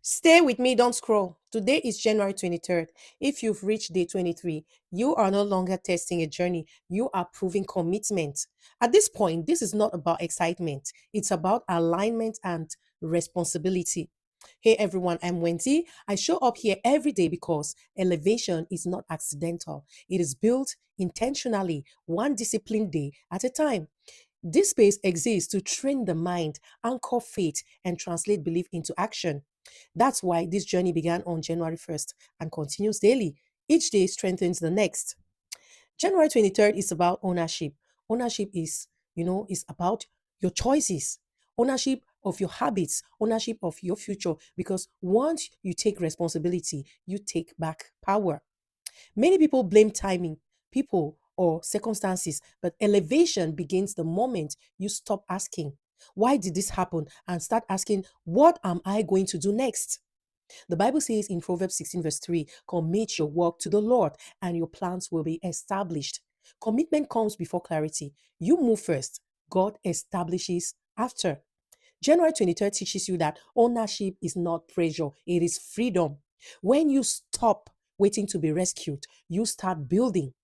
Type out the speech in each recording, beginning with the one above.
Stay with me, don't scroll. Today is January 23rd. If you've reached day 23, you are no longer testing a journey, you are proving commitment. At this point, this is not about excitement, it's about alignment and responsibility. Hey everyone, I'm Wendy. I show up here every day because elevation is not accidental, it is built intentionally, one disciplined day at a time. This space exists to train the mind, anchor faith, and translate belief into action. That's why this journey began on January 1st and continues daily. Each day strengthens the next. January 23rd is about ownership. Ownership is about your choices, ownership of your habits, ownership of your future. Because once you take responsibility, you take back power. Many people blame timing, people, or circumstances, but elevation begins the moment you stop asking, why did this happen? And start asking, what am I going to do next? The Bible says in Proverbs 16, verse 3, commit your work to the Lord and your plans will be established. Commitment comes before clarity. You move first, God establishes after. January 23rd teaches you that ownership is not pressure, it is freedom. When you stop waiting to be rescued, you start building.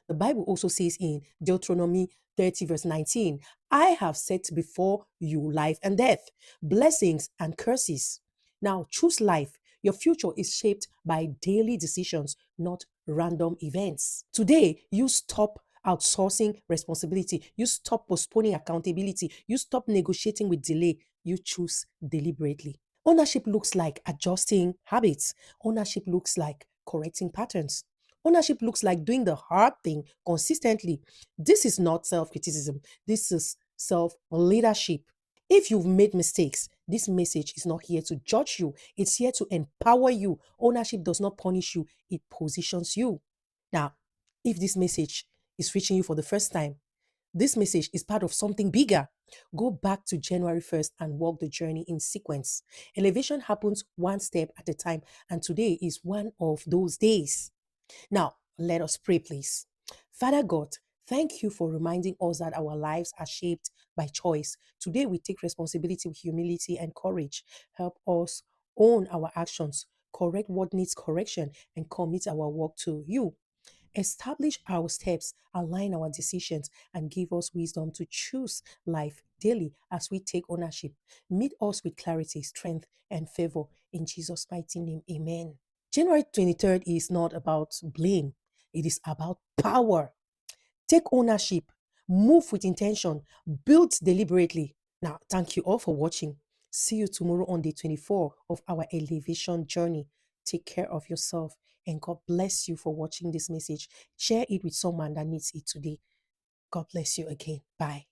The Bible also says in Deuteronomy 30, verse 19, I have set before you life and death, blessings and curses. Now choose life. Your future is shaped by daily decisions, not random events. Today, you stop outsourcing responsibility. You stop postponing accountability. You stop negotiating with delay. You choose deliberately. Ownership looks like adjusting habits. Ownership looks like correcting patterns. Ownership looks like doing the hard thing consistently. This is not self criticism, this is self leadership. If you've made mistakes, this message is not here to judge you, it's here to empower you. Ownership does not punish you, it positions you. Now, if this message is reaching you for the first time, this message is part of something bigger. Go back to January 1st and walk the journey in sequence. Elevation happens one step at a time, and today is one of those days. Now, let us pray, please. Father God, thank you for reminding us that our lives are shaped by choice. Today, we take responsibility with humility and courage. Help us own our actions, correct what needs correction, and commit our work to you. Establish our steps, align our decisions, and give us wisdom to choose life daily as we take ownership. Meet us with clarity, strength, and favor. In Jesus' mighty name, amen. January 23rd is not about blame, it is about power. Take ownership, move with intention, build deliberately. Now, thank you all for watching. See you tomorrow on day 24 of our elevation journey. Take care of yourself and God bless you for watching this message. Share it with someone that needs it today. God bless you again. Bye.